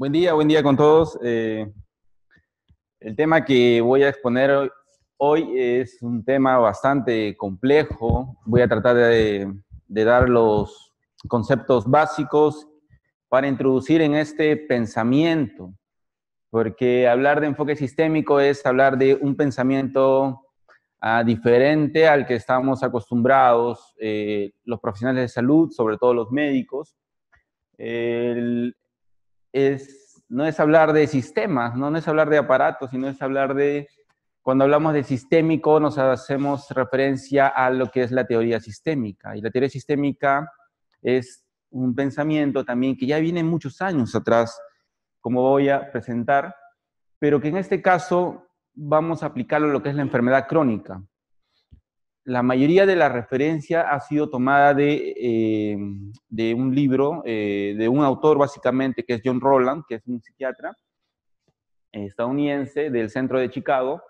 Buen día con todos. El tema que voy a exponer hoy es un tema bastante complejo. Voy a tratar de dar los conceptos básicos para introducir en este pensamiento, porque hablar de enfoque sistémico es hablar de un pensamiento diferente al que estamos acostumbrados los profesionales de salud, sobre todo los médicos. No es hablar de sistemas, no es hablar de aparatos, sino es hablar de, cuando hablamos de sistémico, nos hacemos referencia a lo que es la teoría sistémica. Y la teoría sistémica es un pensamiento también que ya viene muchos años atrás, como voy a presentar, pero que en este caso vamos a aplicarlo a lo que es la enfermedad crónica. La mayoría de la referencia ha sido tomada de un libro, de un autor básicamente, que es John Rowland, que es un psiquiatra estadounidense del centro de Chicago,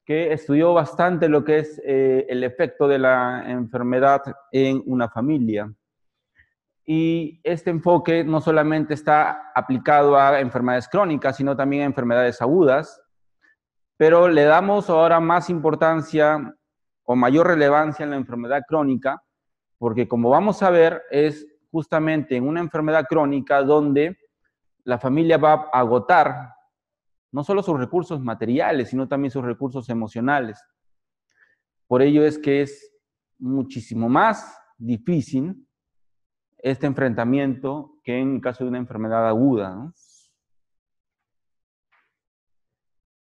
que estudió bastante lo que es el efecto de la enfermedad en una familia. Y este enfoque no solamente está aplicado a enfermedades crónicas, sino también a enfermedades agudas, pero le damos ahora más importancia o mayor relevancia en la enfermedad crónica, porque como vamos a ver, es justamente en una enfermedad crónica donde la familia va a agotar no solo sus recursos materiales, sino también sus recursos emocionales. Por ello es que es muchísimo más difícil este enfrentamiento que en el caso de una enfermedad aguda, ¿no?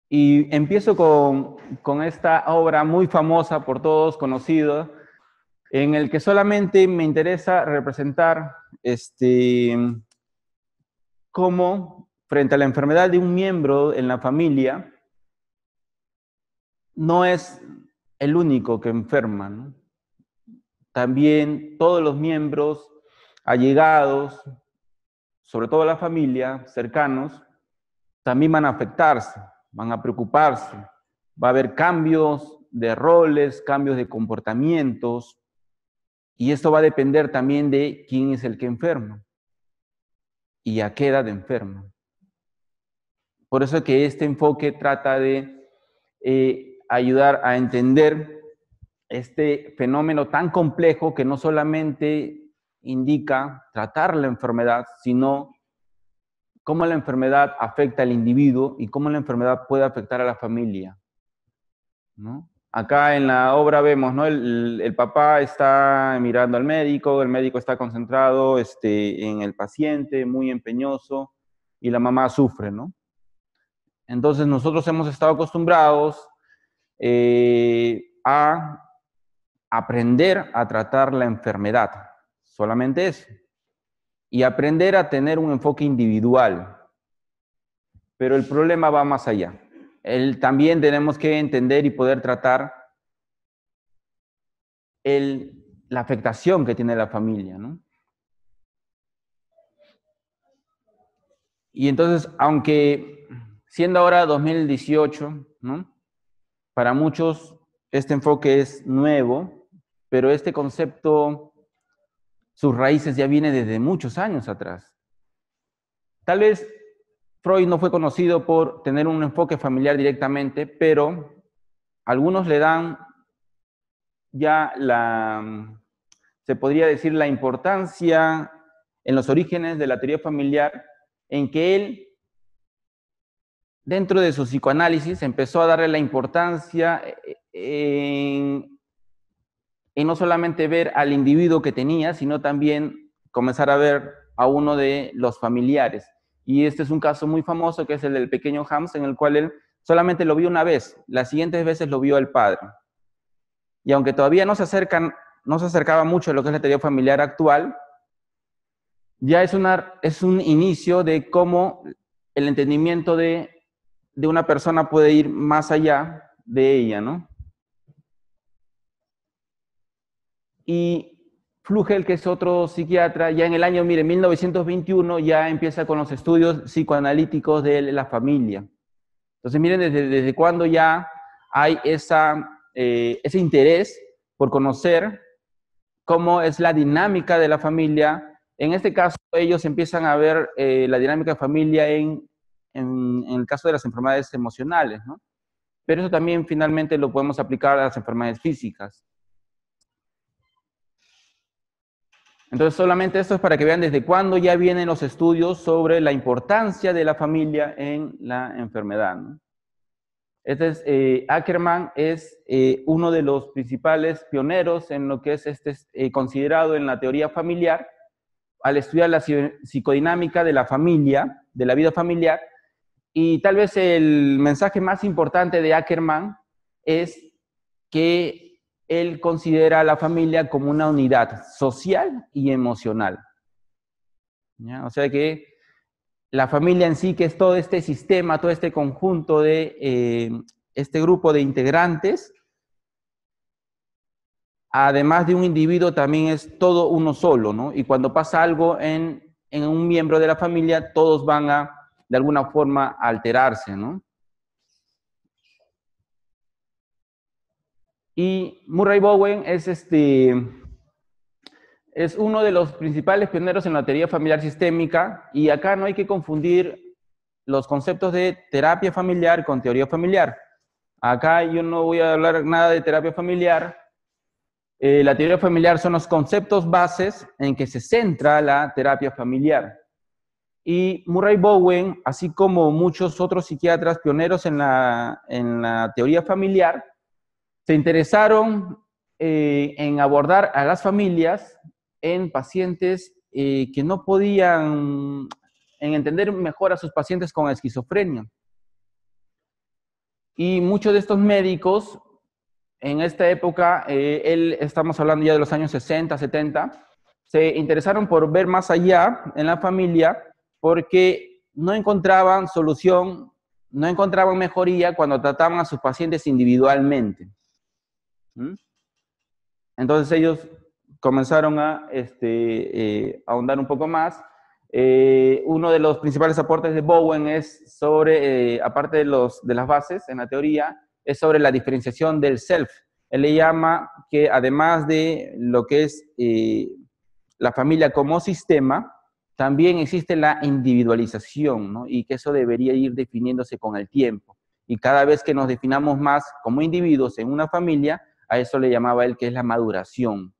Y empiezo con esta obra muy famosa por todos, conocida, en el que solamente me interesa representar cómo frente a la enfermedad de un miembro en la familia, no es el único que enferma, ¿no? También todos los miembros allegados, sobre todo la familia, cercanos, también van a afectarse, van a preocuparse. Va a haber cambios de roles, cambios de comportamientos, y esto va a depender también de quién es el que enferma y a qué edad enferma. Por eso es que este enfoque trata de ayudar a entender este fenómeno tan complejo que no solamente indica tratar la enfermedad, sino cómo la enfermedad afecta al individuo y cómo la enfermedad puede afectar a la familia, ¿no? Acá en la obra vemos, ¿no? El papá está mirando al médico, el médico está concentrado en el paciente, muy empeñoso, y la mamá sufre, ¿no? Entonces nosotros hemos estado acostumbrados a aprender a tratar la enfermedad, solamente eso, y aprender a tener un enfoque individual. Pero el problema va más allá. También tenemos que entender y poder tratar la afectación que tiene la familia, ¿no? Y entonces, aunque siendo ahora 2018, ¿no? Para muchos este enfoque es nuevo, pero este concepto, sus raíces ya vienen desde muchos años atrás. Tal vez Freud no fue conocido por tener un enfoque familiar directamente, pero algunos le dan ya se podría decir, la importancia en los orígenes de la teoría familiar, en que él, dentro de su psicoanálisis, empezó a darle la importancia en no solamente ver al individuo que tenía, sino también comenzar a ver a uno de los familiares. Y este es un caso muy famoso, que es el del pequeño Hans, en el cual él solamente lo vio una vez, las siguientes veces lo vio al padre. Y aunque todavía no se acercaba mucho a lo que es la teoría familiar actual, ya es un inicio de cómo el entendimiento de una persona puede ir más allá de ella, ¿no? Y Flügel, que es otro psiquiatra, ya en el año, mire, 1921, ya empieza con los estudios psicoanalíticos de la familia. Entonces, miren desde cuándo ya hay ese interés por conocer cómo es la dinámica de la familia En este caso, ellos empiezan a ver la dinámica de familia en el caso de las enfermedades emocionales, ¿no? Pero eso también finalmente lo podemos aplicar a las enfermedades físicas. Entonces, solamente esto es para que vean desde cuándo ya vienen los estudios sobre la importancia de la familia en la enfermedad, ¿no? Ackermann es uno de los principales pioneros en lo que es considerado en la teoría familiar, al estudiar la psicodinámica de la familia, de la vida familiar, y tal vez el mensaje más importante de Ackermann es que él considera a la familia como una unidad social y emocional, ¿ya? O sea que la familia en sí, que es todo este sistema, todo este conjunto de este grupo de integrantes, además de un individuo, también es todo uno solo, ¿no? Y cuando pasa algo en un miembro de la familia, todos van a, de alguna forma, alterarse, ¿no? Y Murray Bowen es uno de los principales pioneros en la teoría familiar sistémica, y acá no hay que confundir los conceptos de terapia familiar con teoría familiar. Acá yo no voy a hablar nada de terapia familiar. La teoría familiar son los conceptos bases en que se centra la terapia familiar. Y Murray Bowen, así como muchos otros psiquiatras pioneros en la teoría familiar, se interesaron en abordar a las familias en pacientes que no podían, en entender mejor a sus pacientes con esquizofrenia. Y muchos de estos médicos, en esta época, estamos hablando ya de los años 60, 70, se interesaron por ver más allá en la familia porque no encontraban solución, no encontraban mejoría cuando trataban a sus pacientes individualmente. Entonces ellos comenzaron a ahondar un poco más. Uno de los principales aportes de Bowen es sobre, aparte de las bases en la teoría, es sobre la diferenciación del self. Él le llama que además de lo que es la familia como sistema, también existe la individualización, ¿no? Y que eso debería ir definiéndose con el tiempo. Y cada vez que nos definamos más como individuos en una familia, a eso le llamaba él que es la maduración.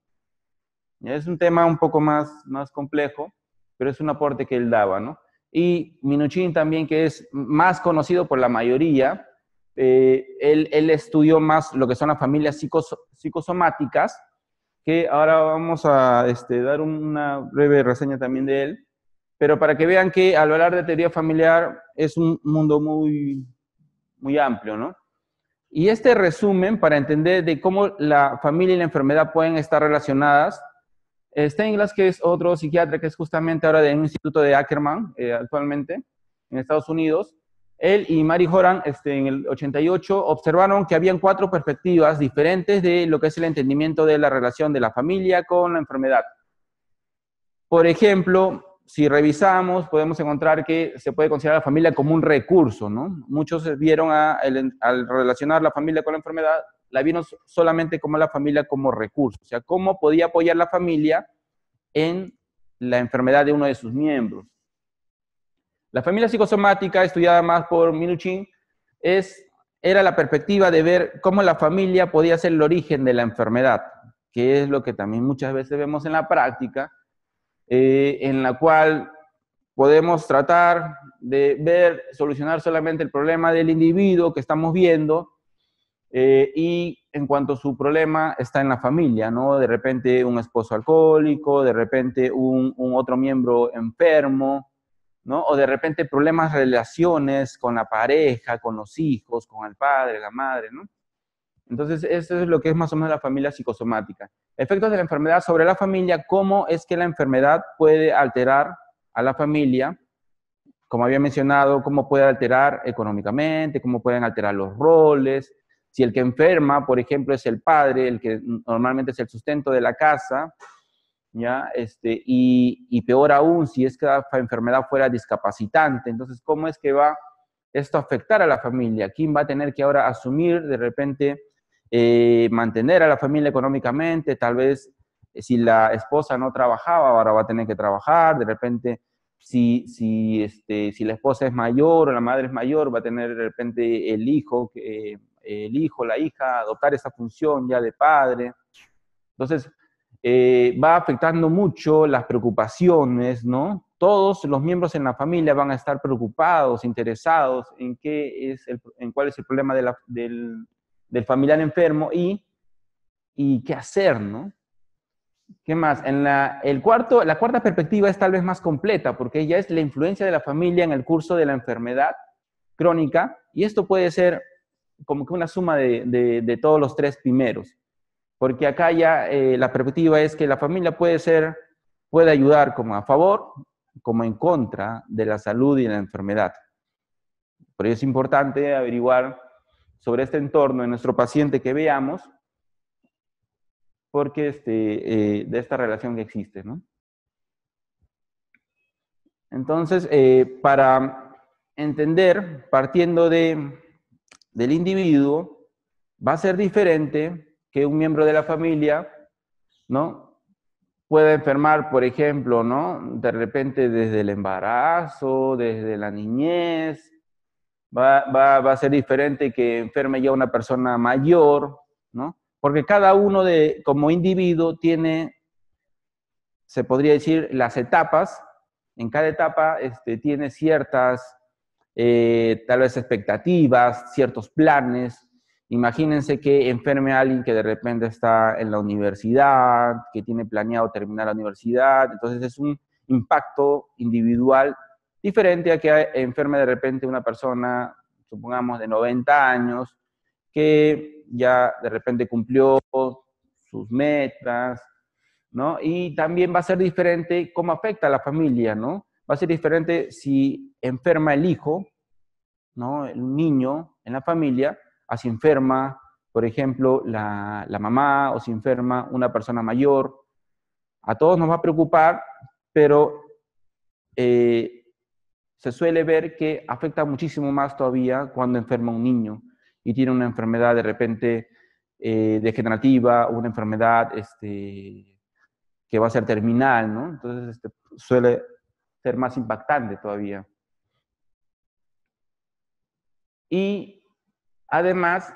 Es un tema un poco más complejo, pero es un aporte que él daba, ¿no? Y Minuchin también, que es más conocido por la mayoría, él estudió más lo que son las familias psicosomáticas, que ahora vamos a dar una breve reseña también de él, pero para que vean que al hablar de teoría familiar es un mundo muy, muy amplio, ¿no? Y este resumen, para entender de cómo la familia y la enfermedad pueden estar relacionadas, Steinglass, que es otro psiquiatra que es justamente ahora de un instituto de Ackermann, actualmente, en Estados Unidos, él y Mary Horan, en el 88, observaron que habían 4 perspectivas diferentes de lo que es el entendimiento de la relación de la familia con la enfermedad. Por ejemplo, si revisamos, podemos encontrar que se puede considerar a la familia como un recurso, ¿no? Muchos vieron al relacionar la familia con la enfermedad, la vieron solamente como la familia como recurso, o sea, cómo podía apoyar la familia en la enfermedad de uno de sus miembros. La familia psicosomática, estudiada más por Minuchin, era la perspectiva de ver cómo la familia podía ser el origen de la enfermedad, que es lo que también muchas veces vemos en la práctica, en la cual podemos tratar de solucionar solamente el problema del individuo que estamos viendo, y en cuanto su problema está en la familia, ¿no? De repente un esposo alcohólico, de repente un otro miembro enfermo, ¿no? O de repente problemas, relaciones con la pareja, con los hijos, con el padre, la madre, ¿no? Entonces, eso es lo que es más o menos la familia psicosomática. Efectos de la enfermedad sobre la familia, cómo es que la enfermedad puede alterar a la familia, como había mencionado, cómo puede alterar económicamente, cómo pueden alterar los roles. Si el que enferma, por ejemplo, es el padre, el que normalmente es el sustento de la casa, ¿ya? Y peor aún, si es que la enfermedad fuera discapacitante, entonces, ¿cómo es que va esto a afectar a la familia? ¿Quién va a tener que ahora asumir de repente mantener a la familia económicamente, tal vez si la esposa no trabajaba, ahora va a tener que trabajar, de repente si la esposa es mayor o la madre es mayor, va a tener de repente el hijo, la hija, adoptar esa función ya de padre. Entonces, va afectando mucho las preocupaciones, ¿no? Todos los miembros en la familia van a estar preocupados, interesados en cuál es el problema del familiar enfermo y qué hacer, ¿no? ¿Qué más? La cuarta perspectiva es tal vez más completa, porque ya es la influencia de la familia en el curso de la enfermedad crónica, y esto puede ser como que una suma de todos los tres primeros, porque acá ya la perspectiva es que la familia puede ayudar como a favor, como en contra de la salud y la enfermedad. Por ello es importante averiguar sobre este entorno de nuestro paciente que veamos, porque de esta relación que existe, ¿no? Entonces, para entender, partiendo del individuo, va a ser diferente que un miembro de la familia, ¿no? Pueda enfermar, por ejemplo, ¿no? De repente desde el embarazo, desde la niñez, va a ser diferente que enferme ya una persona mayor, ¿no? Porque cada uno como individuo tiene, se podría decir, las etapas. En cada etapa tiene ciertas, tal vez expectativas, ciertos planes. Imagínense que enferme a alguien que de repente está en la universidad, que tiene planeado terminar la universidad, entonces es un impacto individual diferente a que enferme de repente una persona, supongamos, de 90 años, que ya de repente cumplió sus metas, ¿no? Y también va a ser diferente cómo afecta a la familia, ¿no? Va a ser diferente si enferma el hijo, ¿no? El niño en la familia, a si enferma, por ejemplo, la mamá o si enferma una persona mayor. A todos nos va a preocupar, pero se suele ver que afecta muchísimo más todavía cuando enferma un niño y tiene una enfermedad de repente degenerativa, una enfermedad que va a ser terminal, ¿no? Entonces suele ser más impactante todavía. Y además,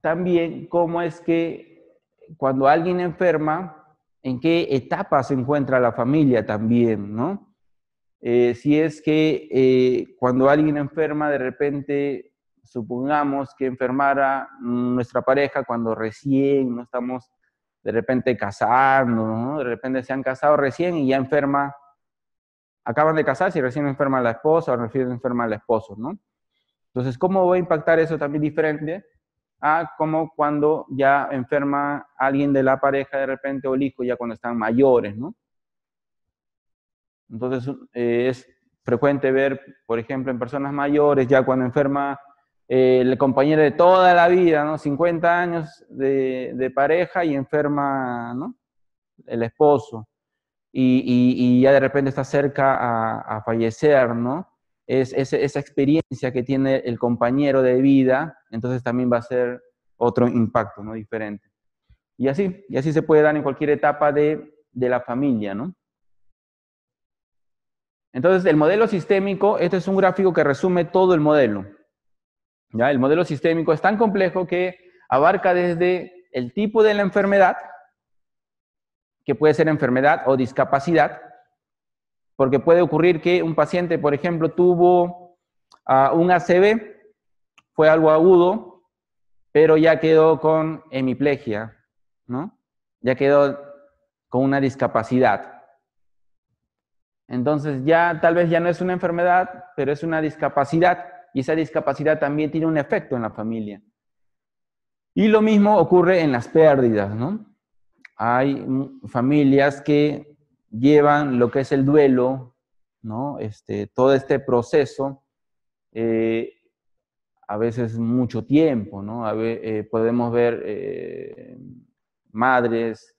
también cómo es que cuando alguien enferma, en qué etapa se encuentra la familia también, ¿no? Si es que cuando alguien enferma, de repente, supongamos que enfermara nuestra pareja cuando recién no estamos de repente casando, ¿no? De repente se han casado recién y ya enferma, acaban de casarse y recién enferma la esposa o recién enferma el esposo, ¿no? Entonces, ¿cómo va a impactar eso también diferente a como cuando ya enferma alguien de la pareja de repente o el hijo ya cuando están mayores, ¿no? Entonces, es frecuente ver, por ejemplo, en personas mayores, ya cuando enferma el compañero de toda la vida, ¿no? 50 años de pareja y enferma, ¿no? El esposo. Y ya de repente está cerca a fallecer, ¿no? Esa experiencia que tiene el compañero de vida, entonces también va a ser otro impacto, ¿no? Diferente. Y así se puede dar en cualquier etapa de la familia, ¿no? Entonces, el modelo sistémico, este es un gráfico que resume todo el modelo. ¿Ya? El modelo sistémico es tan complejo que abarca desde el tipo de la enfermedad, que puede ser enfermedad o discapacidad, porque puede ocurrir que un paciente, por ejemplo, tuvo un ACV, fue algo agudo, pero ya quedó con hemiplegia, ¿no? Ya quedó con una discapacidad. Entonces ya tal vez ya no es una enfermedad, pero es una discapacidad, y esa discapacidad también tiene un efecto en la familia. Y lo mismo ocurre en las pérdidas, ¿no? Hay familias que llevan lo que es el duelo, ¿no? Todo este proceso, a veces mucho tiempo, ¿no? Podemos ver madres,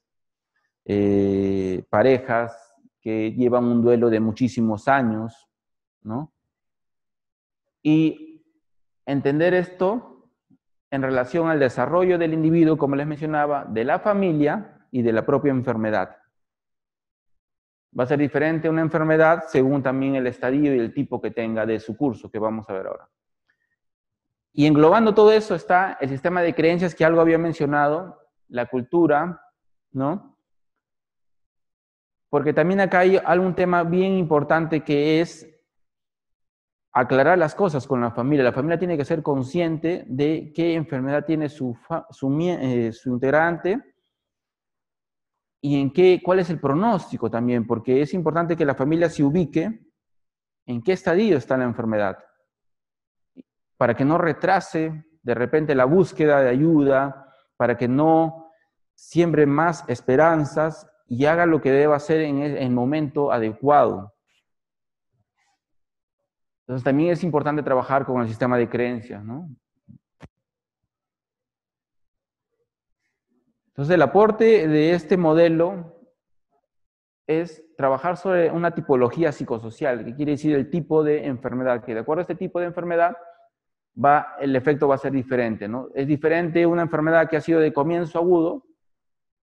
parejas que llevan un duelo de muchísimos años, ¿no? Y entender esto en relación al desarrollo del individuo, como les mencionaba, de la familia, y de la propia enfermedad. Va a ser diferente una enfermedad según también el estadio y el tipo que tenga de su curso, que vamos a ver ahora. Y englobando todo eso está el sistema de creencias que algo había mencionado, la cultura, ¿no? Porque también acá hay algún tema bien importante que es aclarar las cosas con la familia. La familia tiene que ser consciente de qué enfermedad tiene su integrante y cuál es el pronóstico también, porque es importante que la familia se ubique en qué estadio está la enfermedad, para que no retrase de repente la búsqueda de ayuda, para que no siembre más esperanzas y haga lo que deba hacer en el momento adecuado. Entonces también es importante trabajar con el sistema de creencias, ¿no? Entonces el aporte de este modelo es trabajar sobre una tipología psicosocial, que quiere decir el tipo de enfermedad, que de acuerdo a este tipo de enfermedad, el efecto va a ser diferente, ¿no? Es diferente una enfermedad que ha sido de comienzo agudo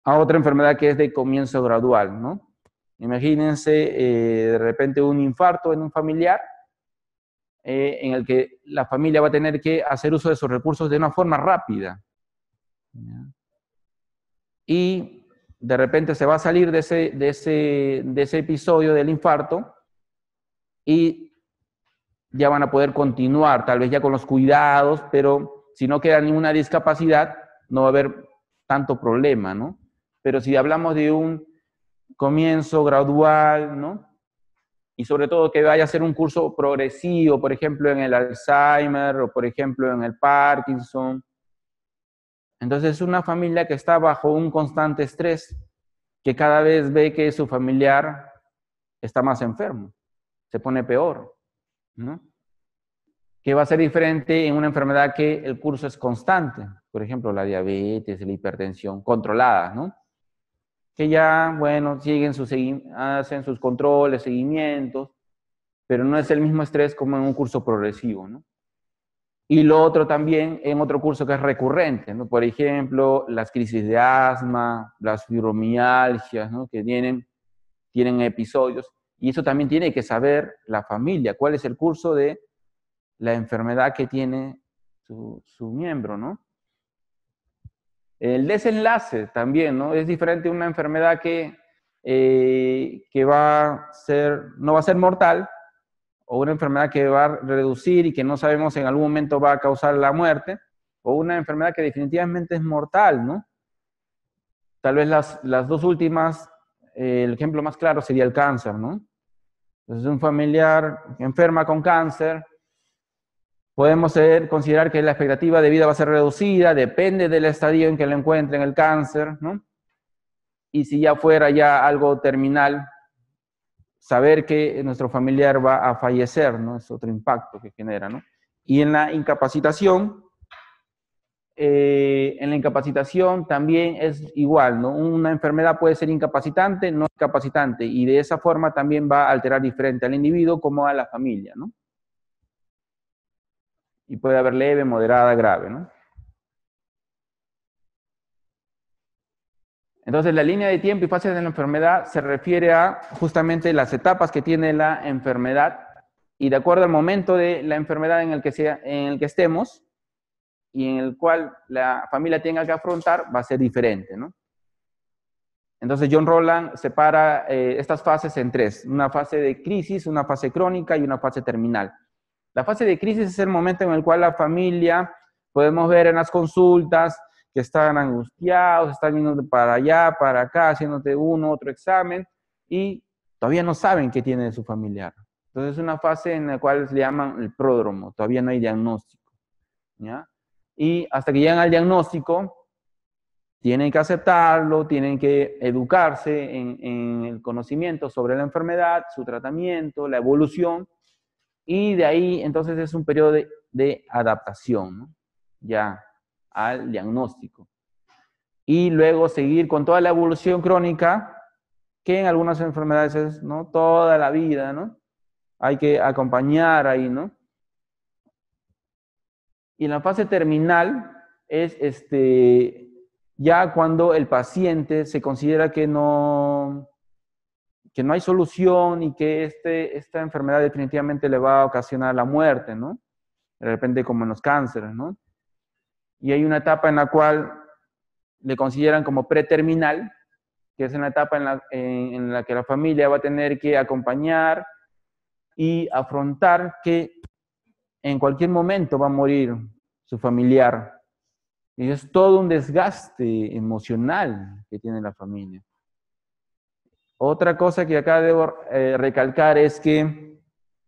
a otra enfermedad que es de comienzo gradual, ¿no? Imagínense de repente un infarto en un familiar, en el que la familia va a tener que hacer uso de sus recursos de una forma rápida. ¿Ya? Y de repente se va a salir de ese episodio del infarto y ya van a poder continuar, tal vez ya con los cuidados, pero si no queda ninguna discapacidad, no va a haber tanto problema, ¿no? Pero si hablamos de un comienzo gradual, ¿no? Y sobre todo que vaya a ser un curso progresivo, por ejemplo, en el Alzheimer o por ejemplo en el Parkinson. Entonces es una familia que está bajo un constante estrés, que cada vez ve que su familiar está más enfermo, se pone peor, ¿no? Que va a ser diferente en una enfermedad que el curso es constante, por ejemplo, la diabetes, la hipertensión, controlada, ¿no? Que ya, bueno, hacen sus controles, seguimientos, pero no es el mismo estrés como en un curso progresivo, ¿no? Y lo otro también en otro curso que es recurrente, ¿no? Por ejemplo, las crisis de asma, las fibromialgias, ¿no? Que tienen episodios. Y eso también tiene que saber la familia, cuál es el curso de la enfermedad que tiene su miembro, ¿no? El desenlace también, ¿no? Es diferente una enfermedad que no va a ser mortal, o una enfermedad que va a reducir y que no sabemos en algún momento va a causar la muerte, o una enfermedad que definitivamente es mortal, ¿no? Tal vez las dos últimas, el ejemplo más claro sería el cáncer, ¿no? Entonces, un familiar que enferma con cáncer, podemos considerar que la expectativa de vida va a ser reducida, depende del estadio en que lo encuentren el cáncer, ¿no? Y si ya fuera ya algo terminal, saber que nuestro familiar va a fallecer, ¿no? Es otro impacto que genera, ¿no? Y en la incapacitación también es igual, ¿no? Una enfermedad puede ser incapacitante, no incapacitante, y de esa forma también va a alterar diferente al individuo como a la familia, ¿no? Y puede haber leve, moderada, grave, ¿no? Entonces, la línea de tiempo y fases de la enfermedad se refiere a justamente las etapas que tiene la enfermedad y de acuerdo al momento de la enfermedad en el que estemos y en el cual la familia tenga que afrontar, va a ser diferente, ¿no? Entonces, John Rowland separa estas fases en tres: una fase de crisis, una fase crónica y una fase terminal. La fase de crisis es el momento en el cual la familia, podemos ver en las consultas, que están angustiados, están yendo para allá, para acá, haciéndote otro examen, y todavía no saben qué tiene de su familiar. Entonces es una fase en la cual se le llaman el pródromo, todavía no hay diagnóstico, ¿ya? Y hasta que llegan al diagnóstico, tienen que aceptarlo, tienen que educarse en el conocimiento sobre la enfermedad, su tratamiento, la evolución, y de ahí entonces es un periodo de adaptación, ¿no? Ya al diagnóstico. Y luego seguir con toda la evolución crónica, que en algunas enfermedades es, ¿no?, toda la vida, ¿no? Hay que acompañar ahí, ¿no? Y en la fase terminal es ya cuando el paciente se considera que no hay solución y que esta enfermedad definitivamente le va a ocasionar la muerte, ¿no? De repente como en los cánceres, ¿no? Y hay una etapa en la cual le consideran como preterminal, que es una etapa en la que la familia va a tener que acompañar y afrontar que en cualquier momento va a morir su familiar. Y es todo un desgaste emocional que tiene la familia. Otra cosa que acá debo recalcar es que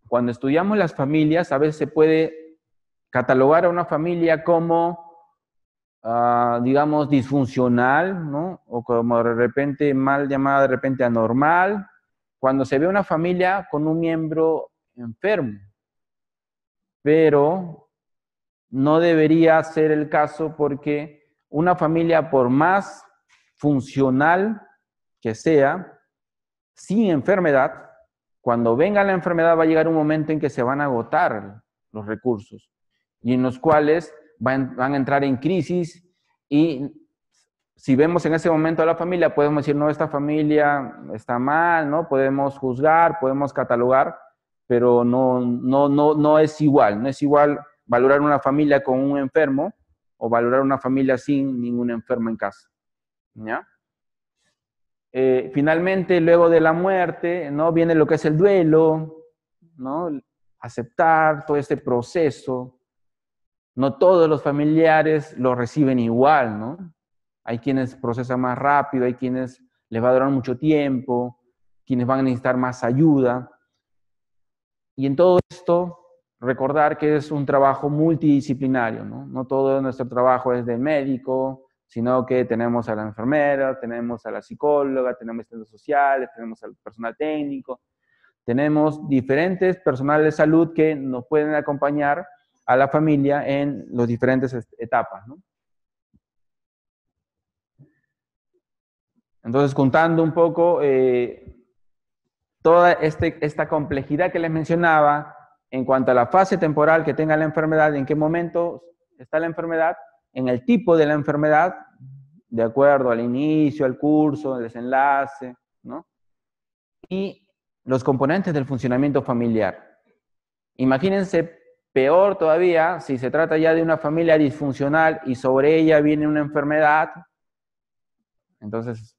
cuando estudiamos las familias, a veces se puede catalogar a una familia como, digamos, disfuncional, ¿no? O como de repente mal llamada, de repente anormal, cuando se ve una familia con un miembro enfermo. Pero no debería ser el caso porque una familia, por más funcional que sea, sin enfermedad, cuando venga la enfermedad va a llegar un momento en que se van a agotar los recursos y en los cuales van a entrar en crisis, y si vemos en ese momento a la familia, podemos decir, no, esta familia está mal, ¿no? Podemos juzgar, podemos catalogar, pero no es igual. No es igual valorar una familia con un enfermo o valorar una familia sin ningún enfermo en casa, ¿ya? Finalmente, luego de la muerte, ¿no? Viene lo que es el duelo, ¿no? Aceptar todo este proceso. No todos los familiares lo reciben igual, ¿no? Hay quienes procesan más rápido, hay quienes les va a durar mucho tiempo, quienes van a necesitar más ayuda. Y en todo esto, recordar que es un trabajo multidisciplinario, ¿no? No todo nuestro trabajo es de médico, sino que tenemos a la enfermera, tenemos a la psicóloga, tenemos asistentes sociales, tenemos al personal técnico, tenemos diferentes personales de salud que nos pueden acompañar a la familia en las diferentes etapas, ¿no? Entonces, contando un poco toda esta complejidad que les mencionaba en cuanto a la fase temporal que tenga la enfermedad, en qué momento está la enfermedad, en el tipo de la enfermedad, de acuerdo al inicio, al curso, al desenlace, ¿no? Y los componentes del funcionamiento familiar. Imagínense peor todavía si se trata ya de una familia disfuncional y sobre ella viene una enfermedad, entonces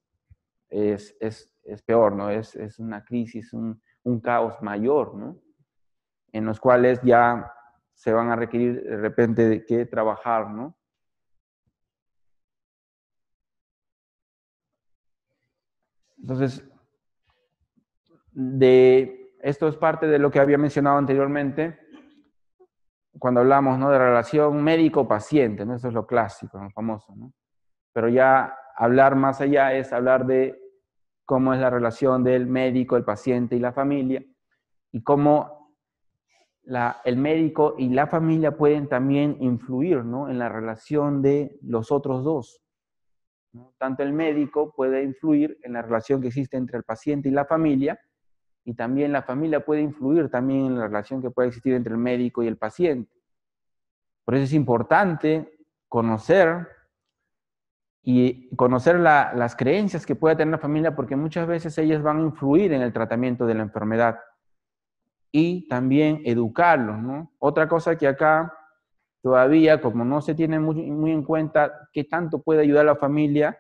es peor, ¿no? Es una crisis, un caos mayor, ¿no? En los cuales ya se van a requerir de repente de qué trabajar, ¿no? Entonces, esto es parte de lo que había mencionado anteriormente, cuando hablamos, ¿no? De relación médico-paciente, ¿no? Eso es lo clásico, lo famoso, ¿no? Pero ya hablar más allá es hablar de cómo es la relación del médico, el paciente y la familia, y cómo el médico y la familia pueden también influir, ¿no? En la relación de los otros dos, ¿no? Tanto el médico puede influir en la relación que existe entre el paciente y la familia, y también la familia puede influir también en la relación que puede existir entre el médico y el paciente. Por eso es importante conocer las creencias que puede tener la familia, porque muchas veces ellas van a influir en el tratamiento de la enfermedad. Y también educarlos, ¿no? Otra cosa que acá todavía, como no se tiene muy en cuenta qué tanto puede ayudar a la familia,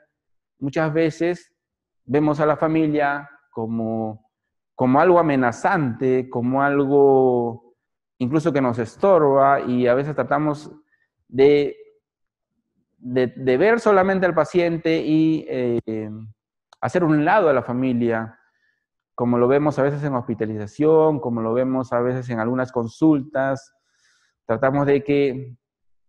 muchas veces vemos a la familia como algo amenazante, como algo incluso que nos estorba, y a veces tratamos de ver solamente al paciente y hacer un lado a la familia, como lo vemos a veces en hospitalización, como lo vemos a veces en algunas consultas. Tratamos de que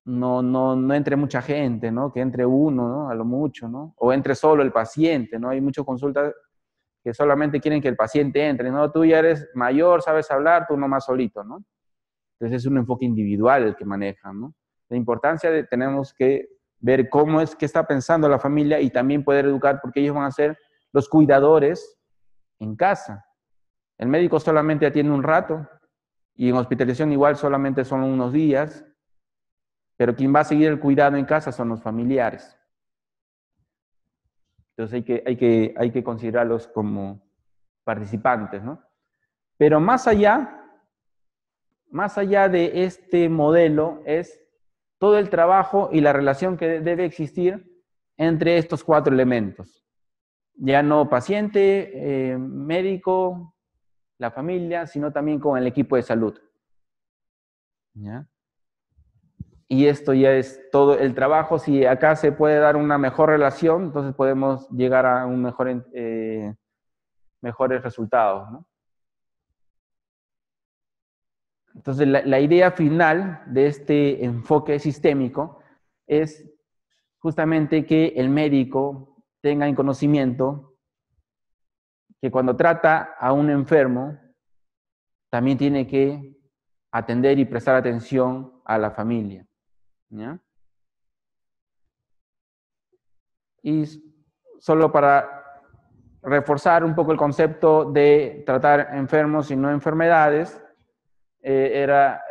no entre mucha gente, ¿no? Que entre uno, ¿no? A lo mucho, ¿no? O entre solo el paciente, ¿no? Hay muchas consultas que solamente quieren que el paciente entre, ¿no? Tú ya eres mayor, sabes hablar, tú nomás solito, ¿no? Entonces es un enfoque individual el que manejan, ¿no? La importancia de tenemos que ver cómo es que está pensando la familia y también poder educar, porque ellos van a ser los cuidadores en casa. El médico solamente atiende un rato y en hospitalización igual solamente son unos días, pero quien va a seguir el cuidado en casa son los familiares. Entonces hay que considerarlos como participantes, ¿no? Pero más allá de este modelo es todo el trabajo y la relación que debe existir entre estos 4 elementos. Ya no paciente, médico, la familia, sino también con el equipo de salud. ¿Ya? Y esto ya es todo el trabajo. Si acá se puede dar una mejor relación, entonces podemos llegar a un mejores resultados, ¿no? Entonces, la idea final de este enfoque sistémico es justamente que el médico tenga en conocimiento que cuando trata a un enfermo, también tiene que atender y prestar atención a la familia, ¿ya? Y solo para reforzar un poco el concepto de tratar enfermos y no enfermedades, era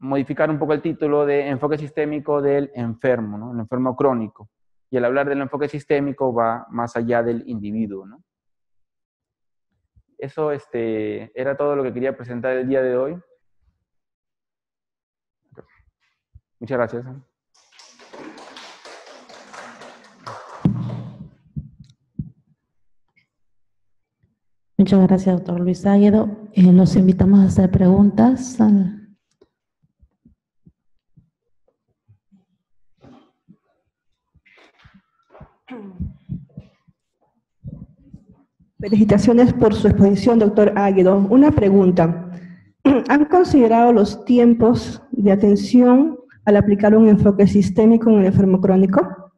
modificar un poco el título de enfoque sistémico del enfermo, ¿no? El enfermo crónico. Y al hablar del enfoque sistémico va más allá del individuo, ¿no? Eso era todo lo que quería presentar el día de hoy. Muchas gracias. Muchas gracias, doctor Luis Águedo. Los invitamos a hacer preguntas. Felicitaciones por su exposición, doctor Águedo. Una pregunta. ¿Han considerado los tiempos de atención al aplicar un enfoque sistémico en el enfermo crónico?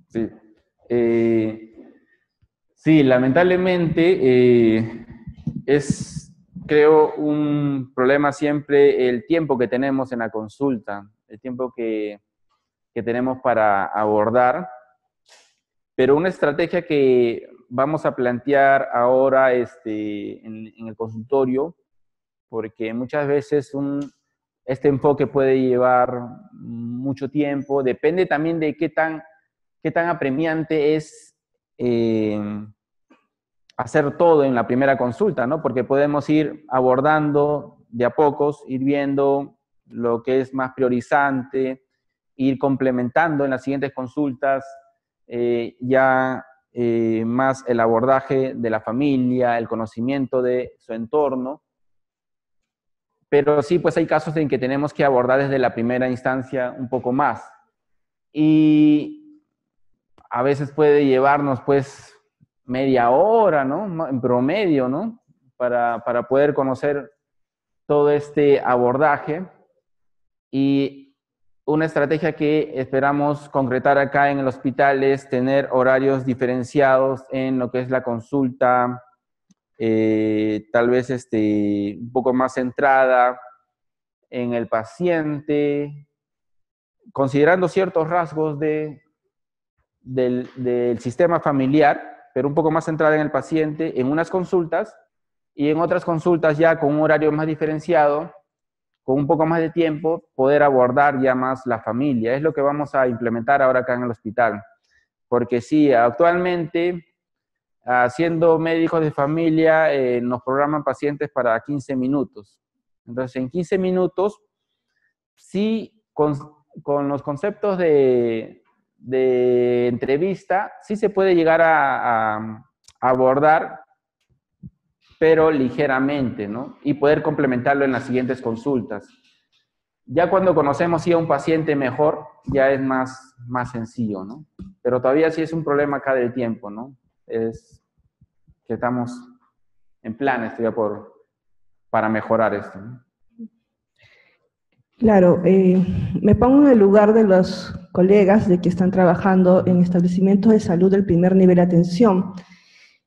Sí. Sí, lamentablemente es, creo, un problema siempre el tiempo que tenemos en la consulta, el tiempo que tenemos para abordar. Pero una estrategia que vamos a plantear ahora en el consultorio, porque muchas veces este enfoque puede llevar mucho tiempo, depende también de qué tan apremiante es hacer todo en la primera consulta, ¿no? Porque podemos ir abordando de a pocos, ir viendo lo que es más priorizante, ir complementando en las siguientes consultas más el abordaje de la familia, el conocimiento de su entorno. Pero sí, pues hay casos en que tenemos que abordar desde la primera instancia un poco más. Y a veces puede llevarnos, pues, media hora, ¿no? En promedio, ¿no? Para poder conocer todo este abordaje. Y una estrategia que esperamos concretar acá en el hospital es tener horarios diferenciados en lo que es la consulta, tal vez un poco más centrada en el paciente, considerando ciertos rasgos del sistema familiar, pero un poco más centrada en el paciente en unas consultas, y en otras consultas ya con un horario más diferenciado, con un poco más de tiempo, poder abordar ya más la familia. Es lo que vamos a implementar ahora acá en el hospital. Porque sí, actualmente, siendo médicos de familia, nos programan pacientes para 15 minutos. Entonces, en 15 minutos, sí, con los conceptos de entrevista, sí se puede llegar a abordar, pero ligeramente, ¿no? Y poder complementarlo en las siguientes consultas. Ya cuando conocemos a un paciente mejor, ya es más sencillo, ¿no? Pero todavía sí es un problema acá del tiempo, ¿no? Es que estamos en planes todavía para mejorar esto, ¿no? Claro, me pongo en el lugar de los colegas de que están trabajando en establecimientos de salud del primer nivel de atención,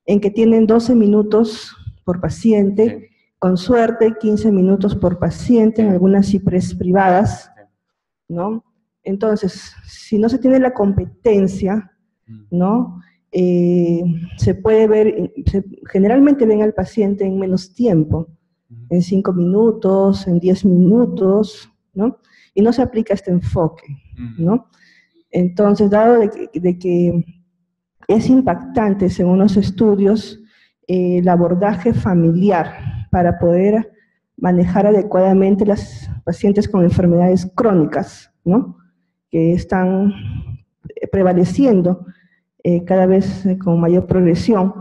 en que tienen 12 minutos por paciente, sí, con suerte 15 minutos por paciente, en algunas CIPRES privadas, ¿no? Entonces, si no se tiene la competencia, ¿no? Se puede ver, generalmente ven al paciente en menos tiempo, en 5 minutos, en 10 minutos, ¿no? Y no se aplica este enfoque, ¿no? Entonces, dado de que es impactante, según los estudios, el abordaje familiar para poder manejar adecuadamente las pacientes con enfermedades crónicas, ¿no? Que están prevaleciendo cada vez con mayor progresión.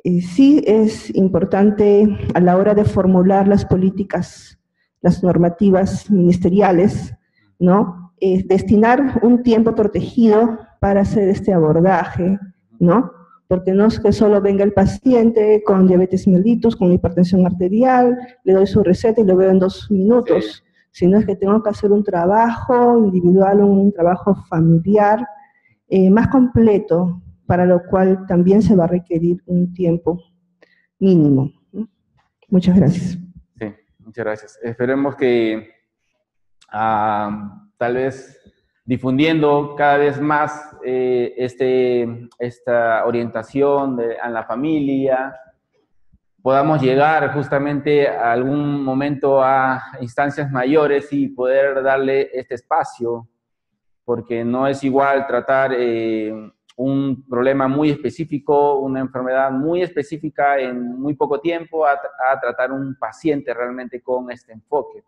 Sí es importante a la hora de formular las políticas, las normativas ministeriales, ¿no? Destinar un tiempo protegido para hacer este abordaje, ¿no? Porque no es que solo venga el paciente con diabetes mellitus, con hipertensión arterial, le doy su receta y lo veo en 2 minutos, sino es que tengo que hacer un trabajo individual, un trabajo familiar más completo, para lo cual también se va a requerir un tiempo mínimo. Muchas gracias. Sí, muchas gracias. Esperemos que tal vez difundiendo cada vez más esta orientación a la familia, podamos llegar justamente a algún momento a instancias mayores y poder darle este espacio, porque no es igual tratar un problema muy específico, una enfermedad muy específica en muy poco tiempo, a tratar un paciente realmente con este enfoque.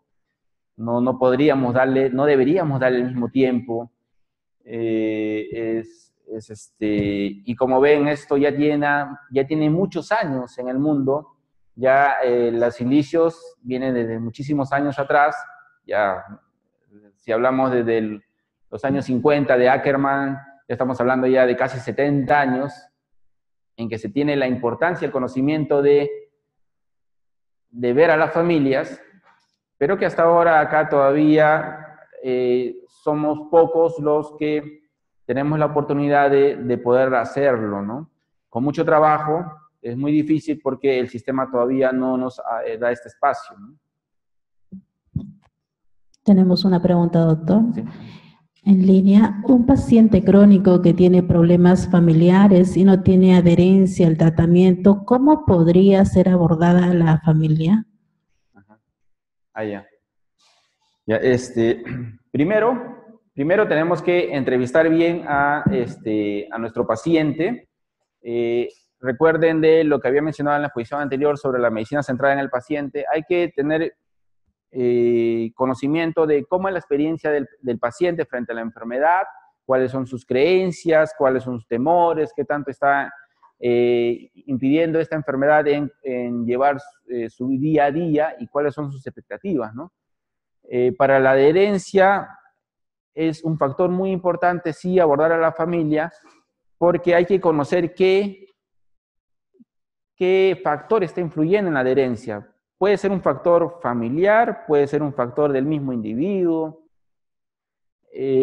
No podríamos darle, no deberíamos darle el mismo tiempo. Y como ven, esto ya tiene muchos años en el mundo. Ya los inicios vienen desde muchísimos años atrás. Ya, si hablamos desde los años 50 de Ackerman, ya estamos hablando ya de casi 70 años, en que se tiene la importancia, el conocimiento de ver a las familias, pero que hasta ahora acá todavía somos pocos los que tenemos la oportunidad de poder hacerlo, ¿no? Con mucho trabajo, es muy difícil porque el sistema todavía no nos da este espacio, ¿no? Tenemos una pregunta, doctor. Sí. En línea, un paciente crónico que tiene problemas familiares y no tiene adherencia al tratamiento, ¿cómo podría ser abordada la familia? Ya. Primero tenemos que entrevistar bien a nuestro paciente. Recuerden de lo que había mencionado en la exposición anterior sobre la medicina centrada en el paciente. Hay que tener conocimiento de cómo es la experiencia del paciente frente a la enfermedad, cuáles son sus creencias, cuáles son sus temores, qué tanto está impidiendo esta enfermedad en llevar su día a día y cuáles son sus expectativas, ¿no? Para la adherencia es un factor muy importante, sí, abordar a la familia, porque hay que conocer qué factor está influyendo en la adherencia. Puede ser un factor familiar, puede ser un factor del mismo individuo.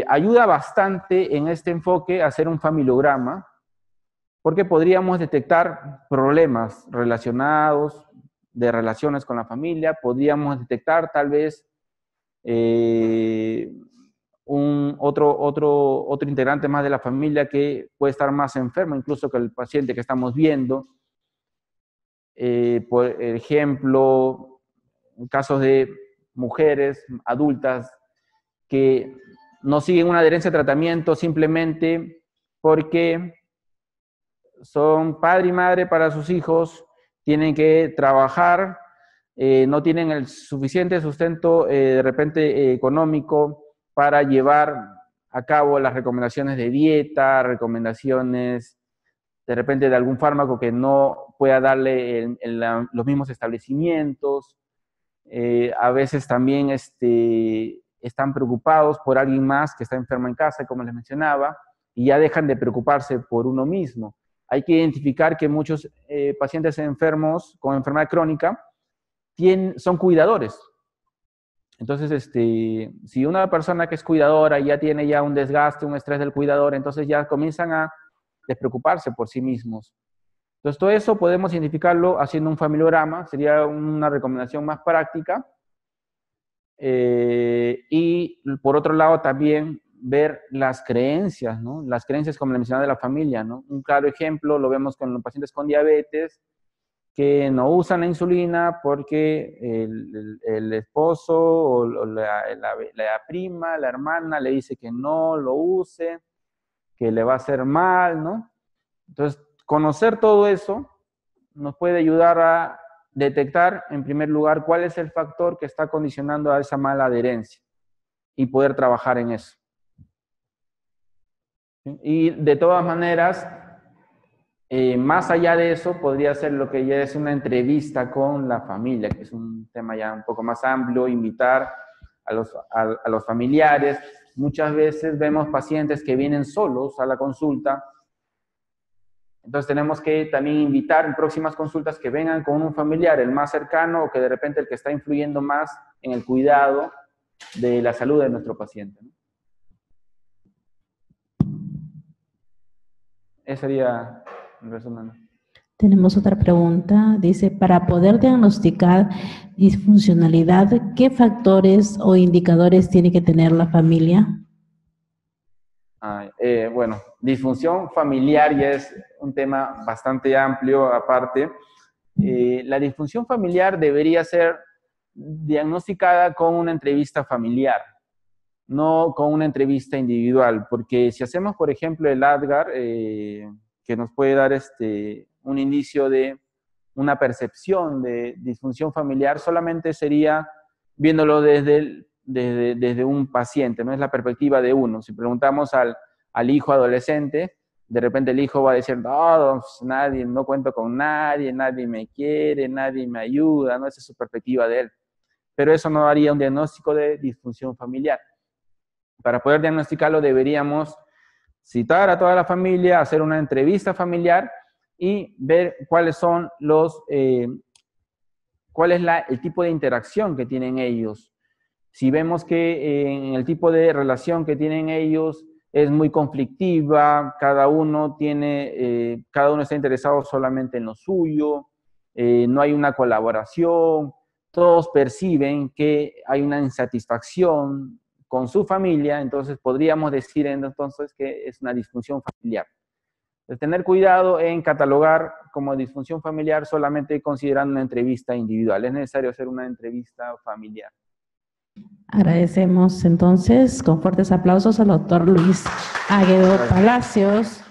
Ayuda bastante en este enfoque hacer un familiograma, porque podríamos detectar problemas relacionados, de relaciones con la familia, podríamos detectar tal vez otro integrante más de la familia que puede estar más enfermo, incluso que el paciente que estamos viendo. Por ejemplo, casos de mujeres adultas que no siguen una adherencia a tratamiento simplemente porque son padre y madre para sus hijos, tienen que trabajar, no tienen el suficiente sustento de repente económico para llevar a cabo las recomendaciones de dieta, recomendaciones de repente de algún fármaco que no pueda darle los mismos establecimientos. A veces también están preocupados por alguien más que está enfermo en casa, como les mencionaba, y ya dejan de preocuparse por uno mismo. Hay que identificar que muchos pacientes enfermos con enfermedad crónica son cuidadores. Entonces, si una persona que es cuidadora ya tiene ya un desgaste, un estrés del cuidador, entonces ya comienzan a despreocuparse por sí mismos. Entonces, todo eso podemos identificarlo haciendo un familiograma, sería una recomendación más práctica. Y por otro lado también ver las creencias, ¿no? Las creencias, como le mencionaba, de la familia, ¿no? Un claro ejemplo lo vemos con los pacientes con diabetes, que no usan la insulina porque el esposo o la prima, la hermana le dice que no lo use, que le va a hacer mal, ¿no? Entonces, conocer todo eso nos puede ayudar a detectar, en primer lugar, cuál es el factor que está condicionando a esa mala adherencia y poder trabajar en eso. Y de todas maneras, más allá de eso, podría ser lo que ya es una entrevista con la familia, que es un tema ya un poco más amplio, invitar a los familiares. Muchas veces vemos pacientes que vienen solos a la consulta, entonces tenemos que también invitar en próximas consultas que vengan con un familiar, el más cercano, o que de repente el que está influyendo más en el cuidado de la salud de nuestro paciente, ¿no? Ese sería en resumen. Tenemos otra pregunta. Dice, para poder diagnosticar disfuncionalidad, ¿qué factores o indicadores tiene que tener la familia? Bueno, disfunción familiar ya es un tema bastante amplio aparte. La disfunción familiar debería ser diagnosticada con una entrevista familiar, no con una entrevista individual, porque si hacemos, por ejemplo, el ADGAR, que nos puede dar un indicio de una percepción de disfunción familiar, solamente sería viéndolo desde un paciente, no es la perspectiva de uno. Si preguntamos al hijo adolescente, de repente el hijo va a decir, no, pues no cuento con nadie, nadie me quiere, nadie me ayuda, ¿no? Esa es su perspectiva de él. Pero eso no daría un diagnóstico de disfunción familiar. Para poder diagnosticarlo deberíamos citar a toda la familia, hacer una entrevista familiar y ver cuáles son cuál es el tipo de interacción que tienen ellos. Si vemos que en el tipo de relación que tienen ellos es muy conflictiva, cada uno está interesado solamente en lo suyo, no hay una colaboración, todos perciben que hay una insatisfacción con su familia, entonces podríamos decir entonces que es una disfunción familiar. Entonces, tener cuidado en catalogar como disfunción familiar solamente considerando una entrevista individual. Es necesario hacer una entrevista familiar. Agradecemos entonces con fuertes aplausos al doctor Luis Águedo Palacios.